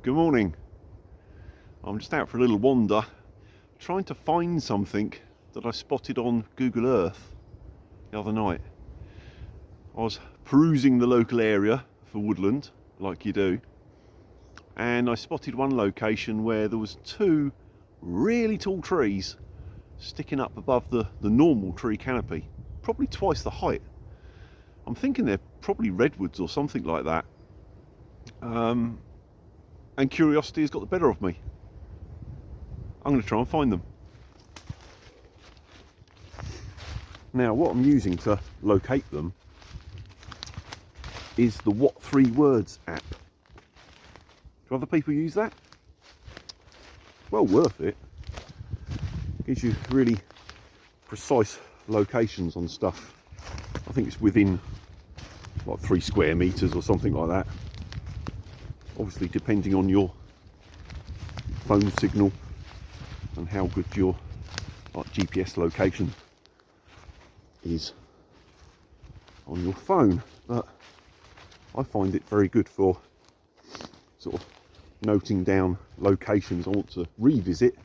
Good morning. I'm just out for a little wander, trying to find something that I spotted on Google Earth the other night. I was perusing the local area for woodland, like you do, and I spotted one location where there was two really tall trees sticking up above the normal tree canopy, probably twice the height. I'm thinking they're probably redwoods or something like that. And curiosity has got the better of me. I'm going to try and find them. Now, what I'm using to locate them is the What 3 Words app. Do other people use that? Well worth it. Gives you really precise locations on stuff. I think it's within like 3 square meters or something like that. Obviously, depending on your phone signal and how good your GPS location is on your phone, but I find it very good for sort of noting down locations I want to revisit,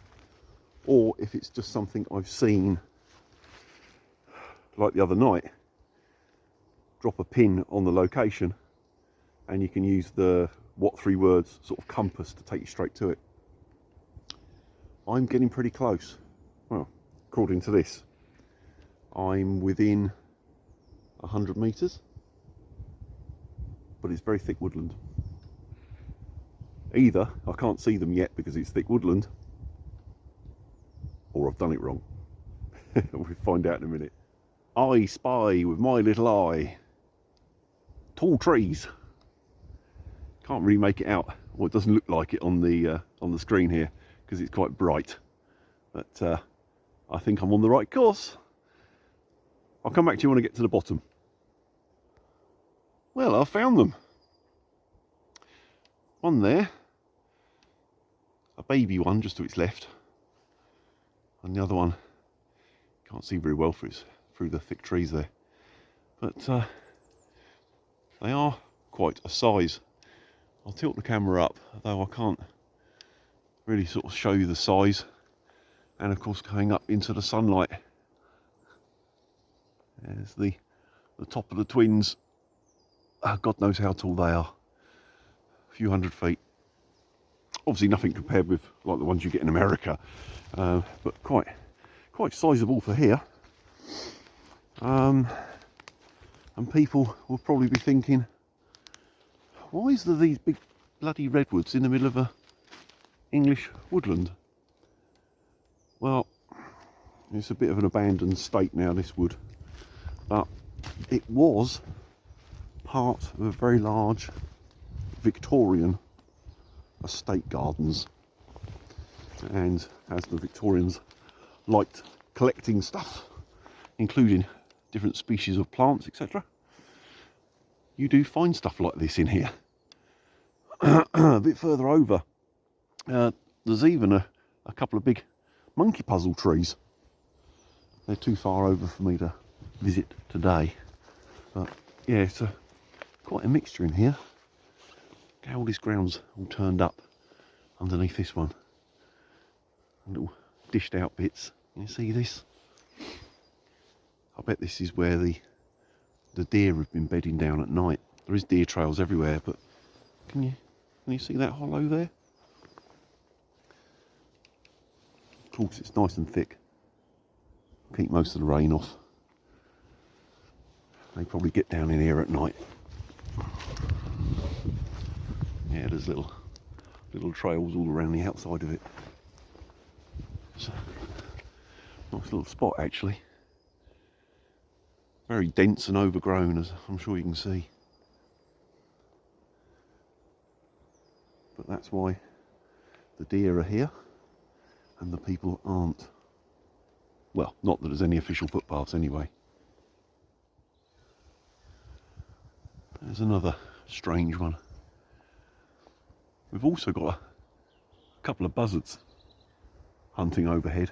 or if it's just something I've seen, like the other night, drop a pin on the location and you can use the What 3 Words sort of compass to take you straight to it. I'm getting pretty close. Well, according to this, I'm within 100 meters, but it's very thick woodland. Either I can't see them yet because it's thick woodland, or I've done it wrong. We'll find out in a minute. I spy with my little eye tall trees. Can't really make it out, or it doesn't look like it on the screen here because it's quite bright. But I think I'm on the right course. I'll come back to you when I get to the bottom. Well, I found them. One there, a baby one just to its left, and the other one can't see very well through the thick trees there. But they are quite a size. I'll tilt the camera up, though I can't really sort of show you the size. And of course, going up into the sunlight, there's the top of the twins. God knows how tall they are. A few hundred feet. Obviously nothing compared with like the ones you get in America, but quite sizable for here. And people will probably be thinking, why is there these big bloody redwoods in the middle of a English woodland? Well, it's a bit of an abandoned state now, this wood, but it was part of a very large Victorian estate gardens, and as the Victorians liked collecting stuff, including different species of plants, etc., you do find stuff like this in here. A bit further over, there's even a couple of big monkey puzzle trees. They're too far over for me to visit today, but yeah, it's quite a mixture in here. Look how all this ground's all turned up underneath this one. Little dished out bits. Can you see this? I bet this is where the deer have been bedding down at night. There is deer trails everywhere, but can you see that hollow there? Of course, it's nice and thick. Keep most of the rain off. They probably get down in here at night. Yeah, there's little trails all around the outside of it. It's a nice little spot, actually. Very dense and overgrown, as I'm sure you can see. But that's why the deer are here and the people aren't. Well, not that there's any official footpaths anyway. There's another strange one. We've also got a couple of buzzards hunting overhead.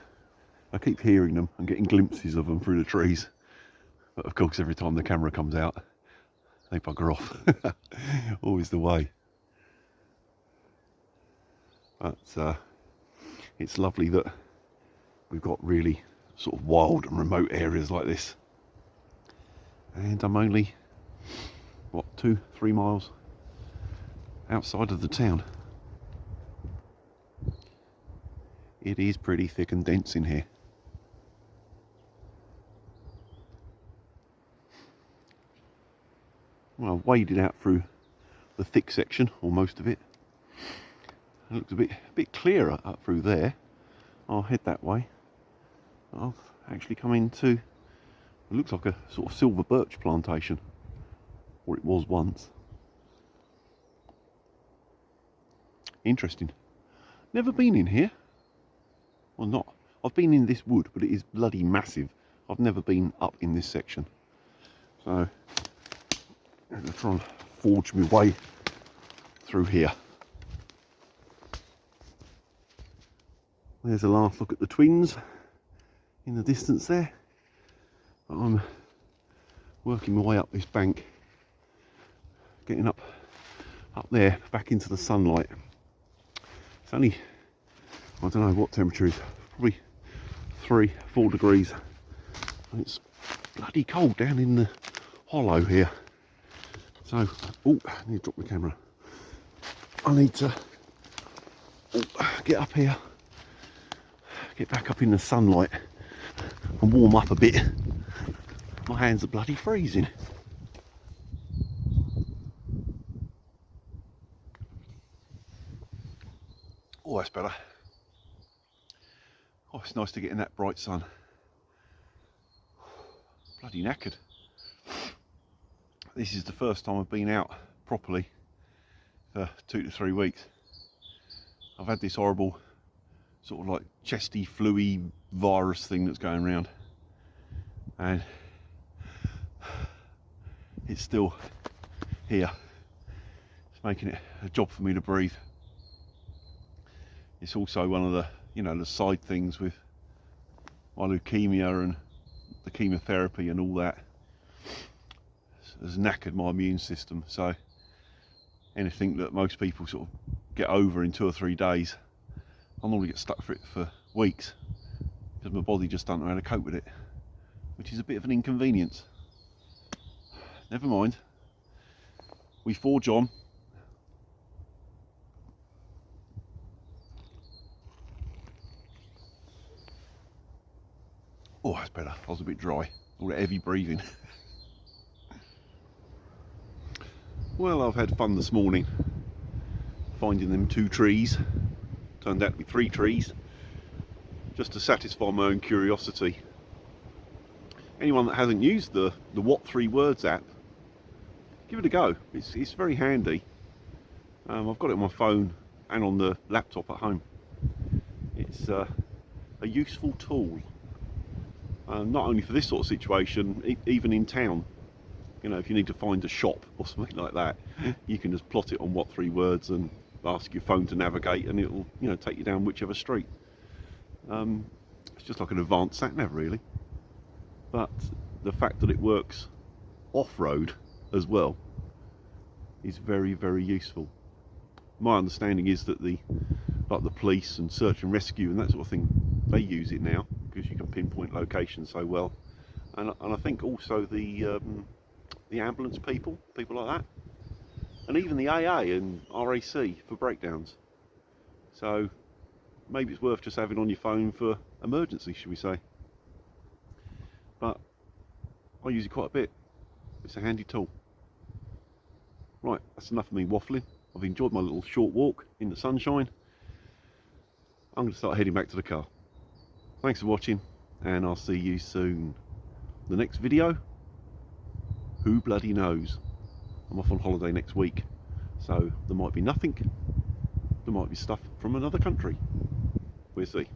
I keep hearing them and getting glimpses of them through the trees. But of course, every time the camera comes out, they bugger off. Always the way. But it's lovely that we've got really sort of wild and remote areas like this. And I'm only, what, 2-3 miles outside of the town. It is pretty thick and dense in here. Well, I've waded out through the thick section, or most of it. It looks a bit clearer up through there. I'll head that way. I've actually come into, it looks like a sort of silver birch plantation, or it was once. Interesting. Never been in here. Well, not. I've been in this wood, but it is bloody massive. I've never been up in this section. So I'm going to try and forge my way through here. There's a last look at the twins in the distance there. But I'm working my way up this bank, getting up there back into the sunlight. It's only, I don't know what temperature is, probably 3-4 degrees. And it's bloody cold down in the hollow here. So, oh, I need to drop my camera. I need to get up here, get back up in the sunlight and warm up a bit. My hands are bloody freezing. Oh, that's better. Oh, it's nice to get in that bright sun. Bloody knackered. This is the first time I've been out properly for 2 to 3 weeks. I've had this horrible sort of like chesty, flu-y virus thing that's going around, and it's still here. It's making it a job for me to breathe. It's also one of the, you know, the side things with my leukemia and the chemotherapy and all that has knackered my immune system. So anything that most people sort of get over in 2 or 3 days, I normally get stuck for it for weeks because my body just doesn't know how to cope with it, which is a bit of an inconvenience. Never mind. We forge on. Oh, that's better. I was a bit dry. All that heavy breathing. Well, I've had fun this morning finding them 2 trees. Turned out to be 3 trees, just to satisfy my own curiosity. Anyone that hasn't used the What 3 Words app, give it a go. It's very handy. I've got it on my phone and on the laptop at home. It's a useful tool. Not only for this sort of situation, even in town. You know, if you need to find a shop or something like that, you can just plot it on What 3 Words and ask your phone to navigate, and it'll, you know, take you down whichever street. It's just like an advanced sat nav, really. But the fact that it works off-road as well is very, very useful. My understanding is that the police and search and rescue and that sort of thing, they use it now because you can pinpoint locations so well. And I think also the ambulance people like that, and even the AA and RAC for breakdowns. So maybe it's worth just having on your phone for emergency, should we say. But I use it quite a bit. It's a handy tool. Right, that's enough of me waffling. I've enjoyed my little short walk in the sunshine. I'm going to start heading back to the car. Thanks for watching, and I'll see you soon. The next video, who bloody knows? I'm off on holiday next week, so there might be nothing. There might be stuff from another country. We'll see.